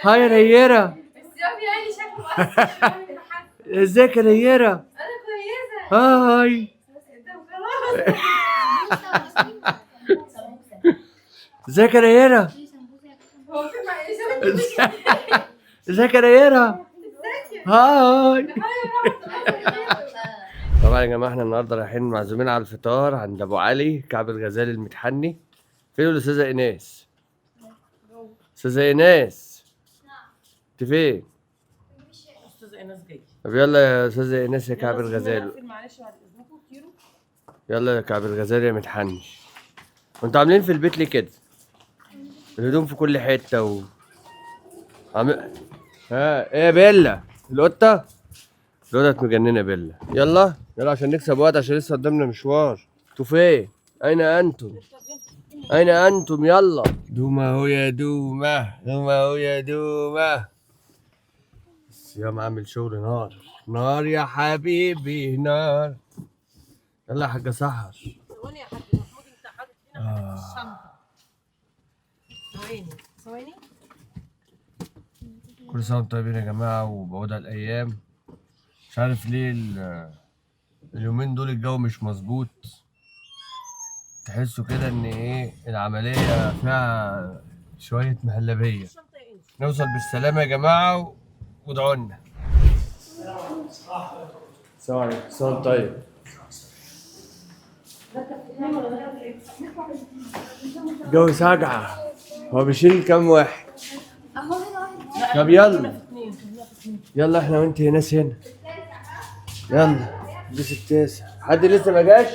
هاي يا ريرة. السياف يعني شكله ازيك يا ريرة؟ انا كويسه. هاي. ازيك يا ريرة؟ هو في معيشه. ازيك يا ريرة؟ هاي. طبعا يا جماعه احنا النهارده رايحين معزومين على الفطار عند ابو علي كعب الغزال المتحني. فين الاستاذه ايناس؟ استاذه ايناس انت فين؟ استاذ ايناس جاي. طب يلا يا استاذه ايناس يا كعب الغزال. معلش بعد اذنكم كتير. يلا يا كعب الغزال يا متحني. وانتوا عاملين في البيت ليه كده؟ الهدوم في كل حته ها ايه يا بيلا؟ القطه مجننه بيلا. يلا عشان نكسب وقت عشان لسه قدامنا مشوار. انتوا فين؟ اين انتم؟ اين انتم؟ يلا دوما هو يا دوما هو يا دوما. الصيام عامل شغل نار يا حبيبي نار. يلا يا حاجه سحر. ثواني يا حاج محمود، انت حاطط هنا الشنطه. ثواني. كل سنه وانتم طيبين يا جماعه وبعودها الايام. مش عارف ليه اليومين دول الجو مش مظبوط. تحسوا كده ان ايه العمليه فيها شويه مهلبيه. نوصل بالسلامه يا جماعه وادعوا لنا. السلام عليكم. السلام طيب. الجو ساقعه. هو بيشيل كام واحد؟ طب يلا احنا وانت ناس هنا. يلا لبس التاسع. حد لسه ما جاش؟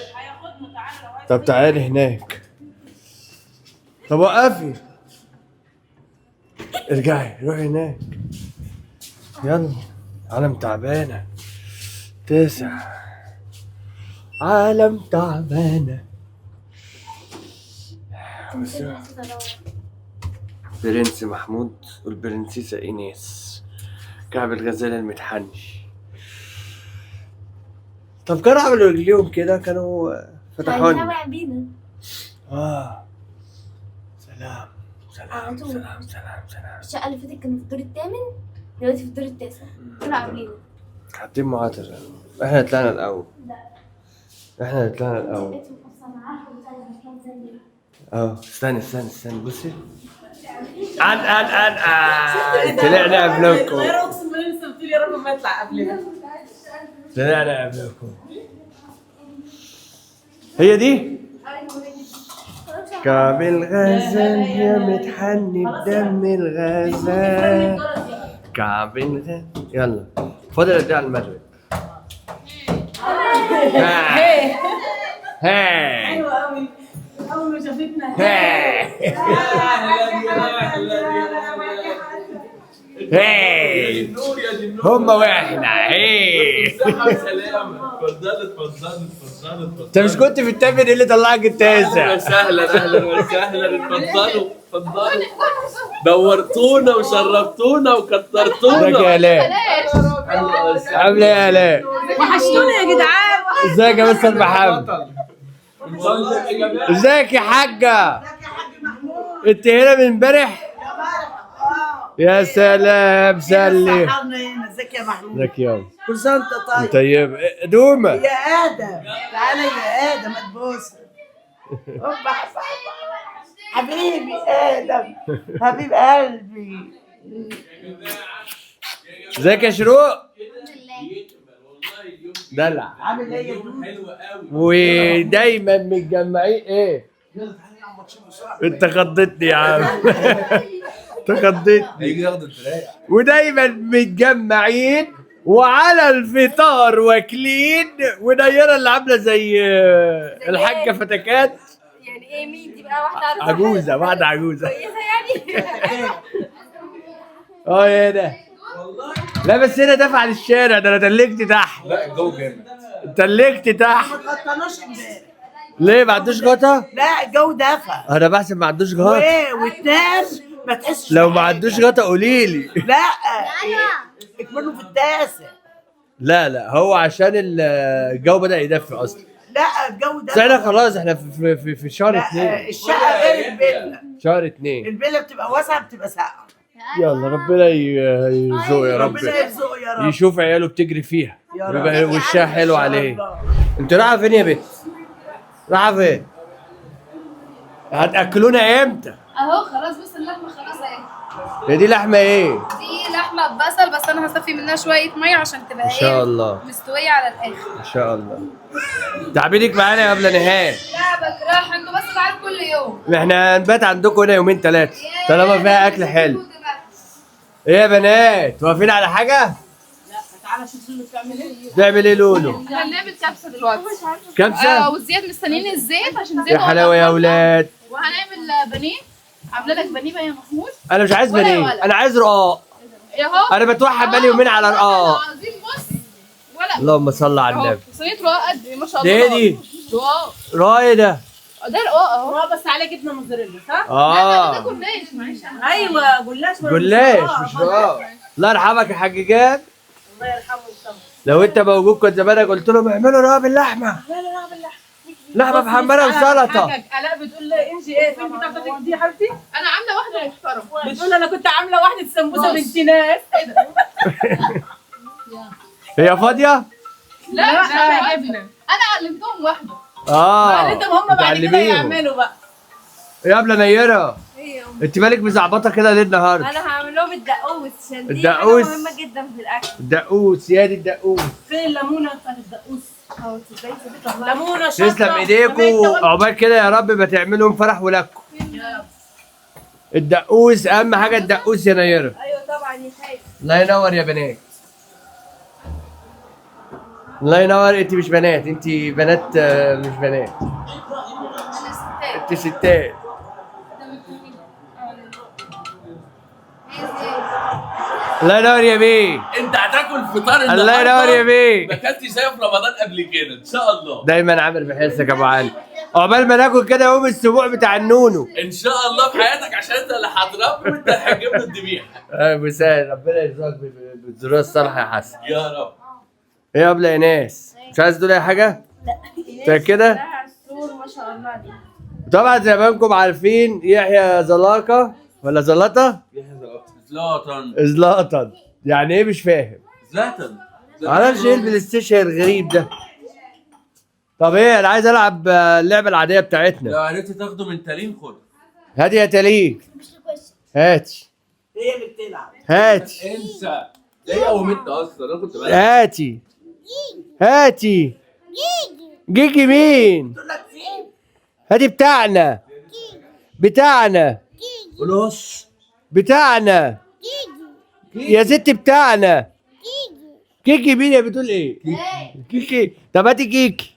طب تعالي هناك. طب وقفي. ارجعي روحي هناك. يلا عالم تعبانة. 9 عالم تعبانة. برنس محمود والبرنسيسة ايناس كعب الغزال المتحني. طب كانوا عملوا رجليهم كده كانوا فتحوني. سلام. الشقة اللي فاتت كانت في الدور الثامن، دلوقتي في الدور التاسع. طلعوا قبلينا. حاطين معاطر. احنا طلعنا الاول. استني بصي. طلعنا قبلكم. اقسم بالله لسه بتقولي يا رب ما يطلع قبلنا. طلعنا قبلكم. هي دي؟ كعب الغزال يا متحني بدم الغزال. كعب الغزال. يلا فاضل قد ايه على المغرب؟ حلوه قوي. اول ما شافتنا هم واحنا. انت مش كنت في الثامن اللي طلعك التاسع؟ اهلا وسهلا. اتفضلوا. دورتونا وشرفتونا وكترتونا. ازيك يا الاء؟ عامله ايه يا الاء؟ وحشتونا يا جدعان. ازيك يا مستر محمد؟ ازيك يا حاجه؟ انت هنا من امبارح؟ يا سلام سلي. ازيك يا محمود؟ ازيك يابا؟ كل سنه وانت طيب. طيب دومه يا ادم تعالى يا ادم اتبوس. حبيبي ادم حبيب قلبي. ازيك يا شروق؟ دلع. عامل ايه يا دود؟ ودايما متجمعين ايه؟ انت خضتني يا عم. انت خضتني. هيجي ياخد الفراخ. ودايما متجمعين وعلى الفطار واكلين. ونيره اللي عامله زي الحاجه فتكات. يعني ايه مين دي بقى؟ واحدة عجوزه. واحده عجوزه. كويسة يعني. هنا لا بس هنا دافع على الشارع. ده انا تلكت تحت. لا الجو جامد. تلكت تحت. ما تغطناش امبارح. ليه ما عندوش غطا؟ لا الجو دفى. انا بحسب ما عندوش غطا. وايه والناس ما تحسش. لو ما عندوش غطا قولي لي. لا اكملوا في التاسع. لا هو عشان الجو بدأ يدفي اصلا. لا الجو بس احنا دفى. خلاص احنا في شهر 2. الشقه غير الفيلا. شهر 2. الفيلا بتبقى واسعه بتبقى ساقعه. يلا ربنا يرزقه يا رب، ربنا يرزقه يا رب يشوف عياله بتجري فيها يا رب. ويبقى وشها حلو إن شاء عليه. الله. انت رايحه فين يا بت؟ رايحه فين؟ هتاكلونا امتى؟ اهو خلاص، بص اللحمه خلاص اهي. هي دي لحمه ايه؟ دي لحمه ببصل، بس انا هصفي منها شويه ميه عشان تبقى ان شاء الله مستويه على الاخر. ان شاء الله. تعبينك معانا يا قبل نهاد. تعبك راح، انتوا بس تعالوا كل يوم. احنا هنبات عندكم هنا يومين ثلاثه طالما فيها اكل حلو. ايه يا بنات واقفين على حاجه؟ تعالى شوف لولو بتعمل ايه. بتعمل ايه لولو؟ هنعمل كبسه دلوقتي. كبسه؟ والزياد مستنيين الزيت عشان زيت. يا حلاوه يا اولاد. وهنعمل بانيه. عامله لك بانيه بقى يا محمود. انا مش عايز ولا بانيه، ولا. انا عايز رقاق. اهو. انا بتوحد بقالي يومين على رقاق. عظيم بص. ولا. اللهم صل على النبي. صينيه رقاق قد ايه ما شاء ده الله. ايه دي؟ رقاق. رقاق ايه ده؟ ده رقاق اهو. هو بس عليه جبنه موزاريلا صح؟ اه ده جلاش معلش. ايوه جلاش جلاش مش رقاق. الله يرحمك يا حاج جاد. الله يرحمه ويسامحه. لو انت موجود كنت زمانك قلت لهم اعملوا رقاق باللحمه. لا لا لا بالله. لحمه محمره وسلطه. الاء بتقول لي انجي ايه فين بتاعتك دي يا حبيبتي؟ انا عامله واحده محترمه. بتقول انا كنت عامله واحده سمبوسه بنت ناس. ايه ده؟ هي فاضيه؟ لا احنا جبنا. انا علمتهم واحده. علمتهم هم بعد كده تعلميهم. يعملوا بقى. يا قبل نيره انت مالك مزعبطه كده ليه النهارده؟ انا هعمل لهم الدقوس عشان دي الدقوس. حاجه مهمه جدا في الاكل. الدقوس يا دي الدقوس. فين الليمونه بتاعت الدقوس؟ اهو تصدقي صدقي ليمونه شطه. تسلم ايديكم عقبال كده يا رب ما تعملوا فرح ولادكم. الدقوس اهم حاجه الدقوس يا نيره. ايوه طبعا يا خايف. الله ينور يا بنات. الله ينور. انت مش بنات، انت بنات مش بنات، انت ستات. الله ينور يا بيه. انت هتاكل فطار الله ينور يا بيه. ما اكلتش زي في رمضان قبل كده ان شاء الله. دايما عامل بحسك يا ابو علي. عقبال ما ناكل كده يوم السبوع بتاع النونو. ان شاء الله في حياتك عشان انت اللي هتربي وانت اللي هتجيب له الذبيحه. مساء ربنا يرزقك بالذريه الصالحه يا حسن. يا رب. ايه يا ابله ايناس؟ مش عايز تقول اي حاجه؟ لا كده؟ السور ما شاء الله عليك. طبعا زي ما انكم عارفين يحيى زلاقه ولا زلطه؟ زلاتان. زلاطن يعني ايه مش فاهم؟ زلاتان. معرفش ايه البلاي ستيشن الغريب ده. طب ايه انا عايز العب اللعبه العاديه بتاعتنا. لو عرفت تاخده من تالين خد. هاتي يا تليك. هاتي هي اللي بتلعب. هاتي انسى. هي قومت اصلا انا كنت بلعب. هاتي هاتي. جيجي مين؟ هاتي بتاعنا بتاعنا بلوس. بتاعنا يا ست بتاعنا. كيكي مين يا بتقول ايه؟ كيكي. طب هاتي كيكي.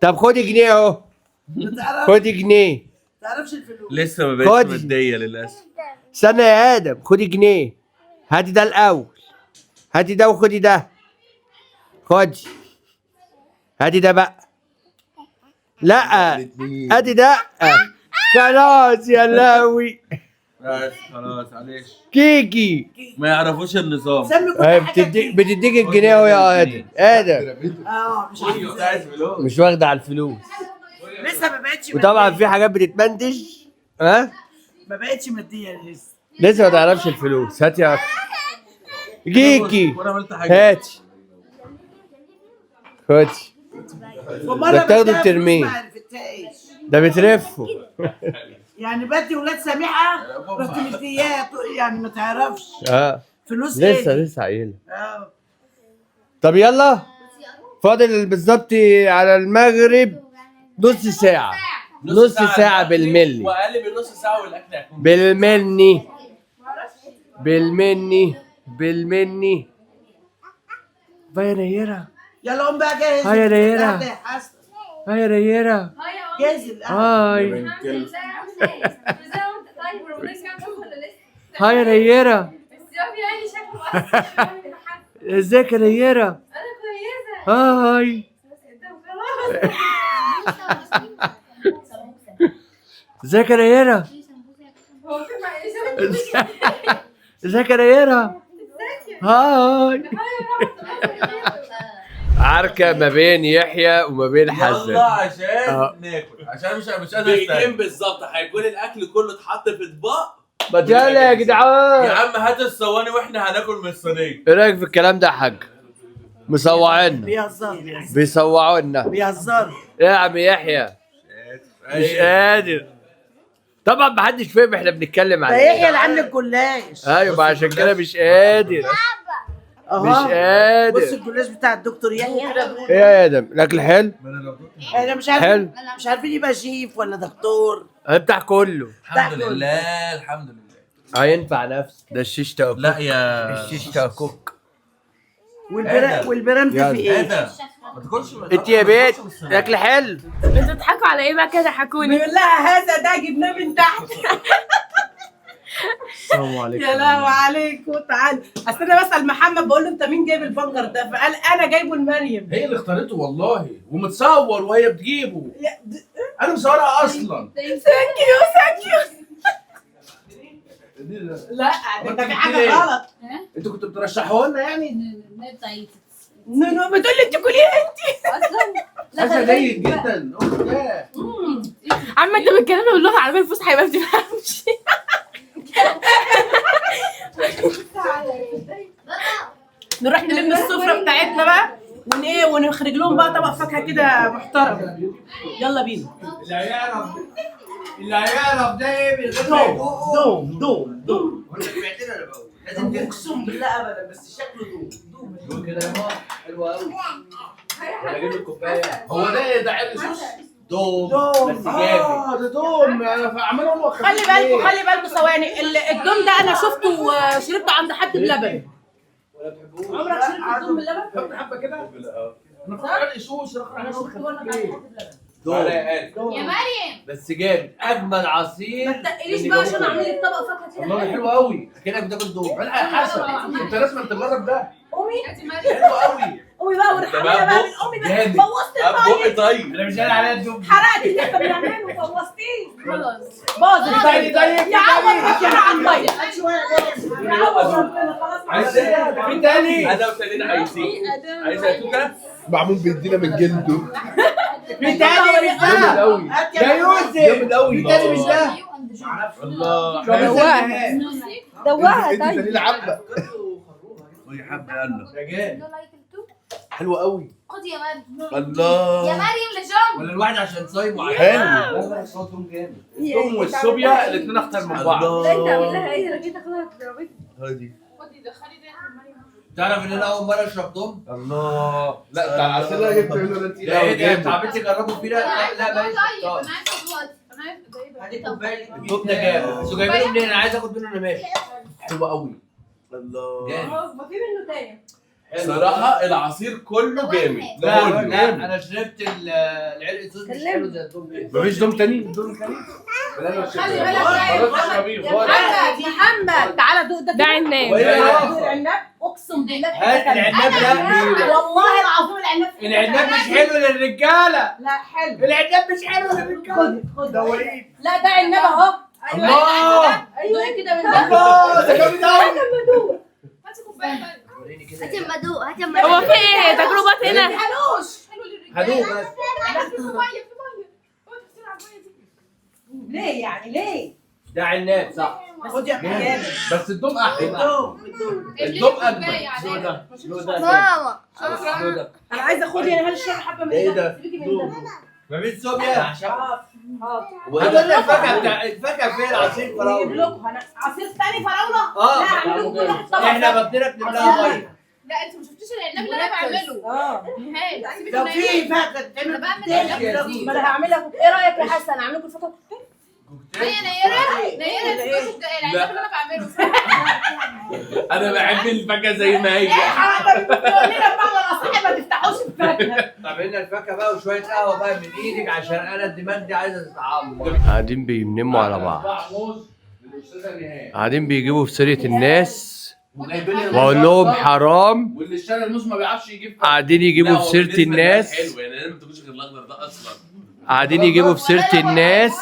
طب خدي جنيه اهو. خدي جنيه. تعرفش الفلوس. لسه ما خد. بقتش ماديه للاسف. استنى يا ادم خدي جنيه. هاتي ده الاول. هاتي ده وخدي ده. خدي. هاتي ده بقى. لا هاتي ده. خلاص يا لاوي. بس خلاص معلش. كيكي. ما يعرفوش النظام. سمي كل أهي حاجه بتديك الجنيه اهو يا ادم. ادم مش عارفه. مش واخده على الفلوس. لسه ما بقتش وطبعا مادية. في حاجات بتتمنتج. ها؟ ما بقتش ماديه لسه. لسه ما تعرفش الفلوس. هات يا كيكي. وانا عملت حاجه. هاتي. خدي. ومرة ده بتاخده بديها بترميه. فلوس ما عرفتهاش. ده بترفه. يعني بدي ولاد سميحه رحت مدياه يعني ما تعرفش اه فلوس لسه قايله. اه طب يلا فاضل بالظبط على المغرب نص ساعة. نص ساعة بالملي. واقل من نص ساعه والاكل هيكون بالمني بالمني بالمني. يا نيرة. يلا قوم بقى جاهز. هيا يا ريرة. القعدة يا حسن. يا نيرة. جاهز القعدة. هاي هاي يا نيرة. ازيك يا نيرة؟ انا كويسه. هاي ازيك يا نيرة؟ هو في معيشه. ازيك يا نيرة؟ هاي. عركة ما بين يحيى وما بين حسن. يلا عشان آه. ناكل عشان مش قادر دقيقتين بالظبط هيكون الاكل كله اتحط في اطباق ما يلا يا جدعان. يا عم هات الصواني واحنا هناكل من الصينيه. ايه رايك في الكلام ده يا حاج؟ مصوعينا بيهزر بيصوعونا. بيهزر. ايه يا عم يحيى؟ مش قادر. طبعا ما حدش فاهم احنا بنتكلم عن ده ايه. يحيى اللي عامل الجلاش. ايوه ما عشان كده مش قادر. مش قادر. بص الجلاش بتاع الدكتور يحيى. ايه يا ادم الاكل حلو؟ احنا مش عارفين مش عارفين يبقى شيف ولا دكتور. بتاع كله. الحمد لله الحمد لله. هينفع نفسه. ده الشيش تاكوك. لا يا الشيش تاكوك. والبرام في ايه ايه؟ ده؟ ما تاكلش انت يا بيت الاكل حلو. انتوا بتضحكوا على ايه بقى كده؟ حكوني. بيقول لها هذا ده جبناه من تحت. السلام عليكم. يا لهوي عليكم. تعال اصل انا بسال محمد بقول له انت مين جايب البنجر ده؟ فقال انا جايبه لمريم. هي اللي اختارته والله ومتصور وهي بتجيبه. انا مصورها اصلا. ثانك يو. لا ده في حاجه غلط. انتوا كنتوا بترشحوها لنا يعني؟ نونو بتقول لي انت كليه انت. هذا جيد جدا. عم انت بتتكلموا باللغه العربيه الفصحى ما بتفهمش. نروح نلم السفره بتاعتنا بقى وايه ونخرج لهم بقى طبق فاكهه كده محترم. يلا بينا. اللي هيعرف ده ايه بالغدا. دوم. لازم اقسم بالله ابدا بس شكله دوم. كده يا ماما حلوه قوي. اجيب الكوبايه. هو ده ايه ده عرق صوص؟ دوم بس جامد. ده دوم انا عمال اقول له خلي بالكم ثواني. الدوم ده انا شفته وشربته عند حد بلبن. ولا بتحبوش؟ عمرك شربت الدوم باللبن؟ حط حبه كده. انا فاكر عرق صوص. انا شفته وانا عند حد بلبن. دوم يا مريم بس جامد. اجمل عصير. ما تقليش بقى عشان اعمل لك طبق فاكهه كده. والله حلو قوي. كأنك بتاكل دوم. لا حسن انت لازم تجرب ده. امي حلو قوي. امي بقى ورحمة بقى من امي بقى بوظت بقى الطيب. طيب. انا مش قال عليها الدوم. حرقت اللي احنا بنعمله وبوظتيه. خلاص باظت. طيب يا عوض ربنا على الطيب. يا عوض شويه. ربنا خلاص. عايز في تاني. انا وتانيين عايزين. عايز توته؟ معمول بيدينا من جلده. في تاني مش جامد ده. قوي. يا يوسف. جامد قوي. في تاني مش ده. الله. دوقها انت دليل عبه. خدي حبه يلا. ده جامد. حلو قوي. خد يا مريم. الله. يا مريم لجنب. ولا الواحد عشان صايم وعارف. حلو. لا لا صوت دوم جامد. الدوم والصوبيا الاثنين اخطر من بعض. ايه انا جيت اخدها تضربني. هادي. تعرف ان انا اول مره اشرب دوم؟ الله. لا بتاع العسل اللي جبته له ده تقيل لا قوي ايه ده؟ جامد. انتوا عملتوا جربوا فيه ده؟ لا ماليش. الدوم ده جامد. انتوا جايبينه منين؟ انا عايز اخد منه انا ماشي. حلو قوي. الله. جامد. ما في منه تاني. صراحة العصير كله جامد. لا كله. لا انا شربت العرق صوص مش حلو زي الدوم كده. مفيش دوم تاني؟ دوم تاني؟ خلي بالك بقى خلاص اشربيه. يا محمد تعالى دوق ده. ده عناب. العناب اقسم بالله في حتة تانية. العناب لا. والله العظيم العناب في حتة العناب مش تانية. حلو للرجاله. لا حلو. العناب مش حلو للرجاله. خد دورين. لا ده عناب اهو. الله. دوق كده من ده. الله ده جامد قوي. هات المدوق هات المدوق. هو في ايه تجربات هنا؟ هدوء بس. ليه يعني ليه؟ ده عناب صح. خد يا حيان. بس الدوم احلى. الدوم الدوم اجمل. شو ده؟ شو ده؟ ماما. شو ده؟ انا عايزه اخد يعني هل الشرب حبه من ايه ده؟ ده؟ سيبيكي من ده. مفيش صوبيا. حاضر. هتقول لي الفاكهه بتاع الفاكهه فين؟ عصير نجيب فراوله. لكم عصير تاني فراوله؟ اه. لا هعمل لكم كل واحد طبق. احنا بطننا بنملاها ميه. لا انت ما شفتيش العناب اللي انا بعمله. اه لو في فاكهه تعمل ما انا هعمل لك. ايه رايك يا حسن اعمل لكم الفطار؟ انا بحب الفاكهه زي ما هي. حاضر بتقول لنا بقى اصحابي ما تفتحوش الفاكهه. طب هنا الفاكهه بقى وشويه قهوه بقى من ايدك عشان انا الدماغ دي عايزه تتعمر. قاعدين بينموا على بعض. قاعدين بيجيبوا في سيره الناس. بقول لهم حرام. واللي اشترى الموز ما بيعرفش يجيب. قاعدين يجيبوا في سيره الناس. حلو يعني انا ما تاكلش غير الاخضر ده اصلا. قاعدين يجيبوا في سيره الناس.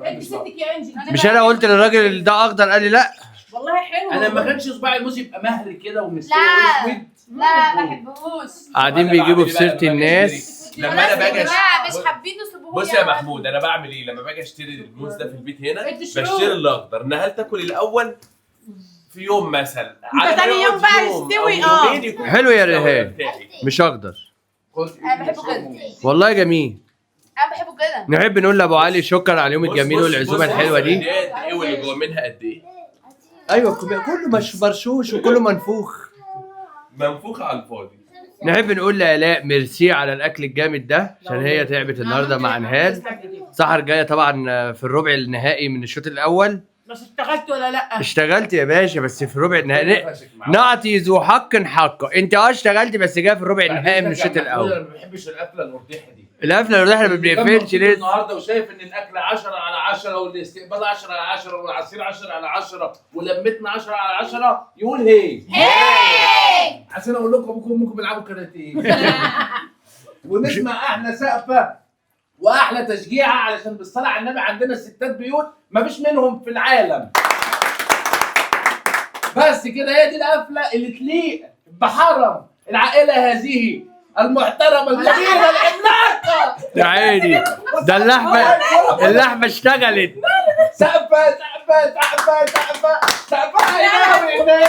انت ستك يا انجي. مش انا قلت للراجل ده اخضر قال لي لا. والله حلو. انا ما كانش صباع الموز يبقى مهري كده ومستوي لا. واسود. لا ما بحبهوش. قاعدين بيجيبوا في سيره الناس. لما انا باجي لا مش حابين تسيبوه. بص يا محمود، انا بعمل ايه لما باجي اشتري الموز ده في البيت هنا؟ بتشتروه. بشتري الاخضر. نهال تاكل الاول في يوم مثلا، انت تاني يوم بقى يستوي. حلو يا ريهان. مش اخضر انا بحبه كده. والله جميل. انا بحبه كده. نحب نقول لابو علي شكرا على اليوم الجميل والعزومه الحلوه دي. ايه واللي جوه منها قد ايه؟ ايوه كله مش مرشوش وكله منفوخ. منفوخه على الفاضي. نحب نقول لآلاء ميرسي على الاكل الجامد ده عشان هي تعبت النهارده مع نهال. سحر جايه طبعا في الربع النهائي من الشوط الاول. بس اشتغلت ولا لا؟ اشتغلت يا باشا بس في الربع النهائي. نعطي ذو حق حقه. انت اشتغلت بس جايه في الربع النهائي من الشوط الاول. انا ما بحبش القفله المرتاحه دي. القفله اللي احنا ما بنقفلش لسه النهارده وشايف ان الاكل 10 على 10 والاستقبال 10 على 10 والعصير 10 على 10 ولمتنا 10 على 10 يقول هي عشان اقول لكم ابوكم وامكم بيلعبوا كاراتيه ونسمع احلى سقفه واحلى تشجيعه علشان بالصلاه على النبي عندنا ستات بيوت ما فيش منهم في العالم. بس كده هي دي القفله اللي تليق بحرم العائله هذه المحترمه الجميله العملاقه. يا عيني ده اللحمه اشتغلت. سقفه سقفه سقفه سقفه سقفه يا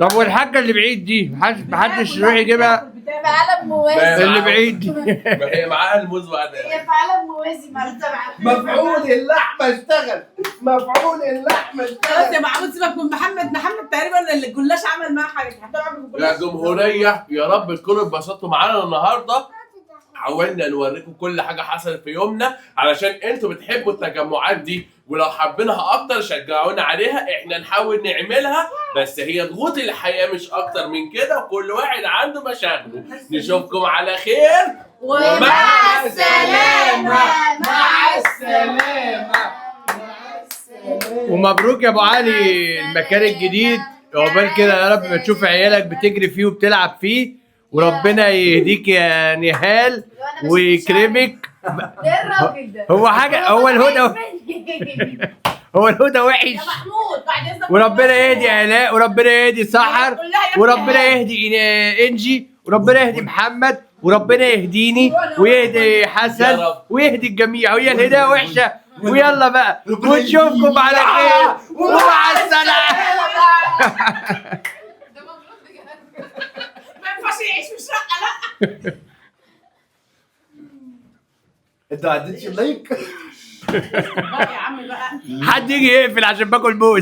طب والحاجه اللي بعيد دي محدش يروح يجيبها. في عالم موازي. اللي بعيد دي ما هي معاها الموز وعدها. هي في عالم موازي مفعول اللحمه اشتغل. مفعول اللحمه خلاص اشتغل. يا محمود سيبك من محمد تقريبا اللي الجلاش عمل معاه حاجه. هتعمل يا بالجلاش. جمهوريه يا رب تكونوا اتبسطتوا معانا النهارده. حاولنا نوريكم كل حاجه حصلت في يومنا علشان انتوا بتحبوا التجمعات دي، ولو حابينها اكتر شجعونا عليها. احنا نحاول نعملها بس هي ضغوط الحياه مش اكتر من كده وكل واحد عنده مشاغله. نشوفكم على خير ومع السلامة. مع السلامه. ومبروك يا ابو علي المكان الجديد. عقبال كده يا رب ما تشوف عيالك بتجري فيه وبتلعب فيه وربنا يهديك يا نهال ويكرمك. ايه الراجل ده؟ هو حاجه هو الهدى وحش. يا محمود بعد اذنك وربنا يهدي آلاء وربنا يهدي سحر وربنا يهدي انجي وربنا يهدي محمد وربنا يهديني ويهدي حسن ويهدي الجميع. وهي الهدايه وحشه. ويلا بقى ونشوفكم على خير ومع السلامه. ما ينفعش يعيش في الشقه لا. انت ما عدتش اللايك؟ بقى يا عم بقى. حد يجي يقفل عشان باكل موز.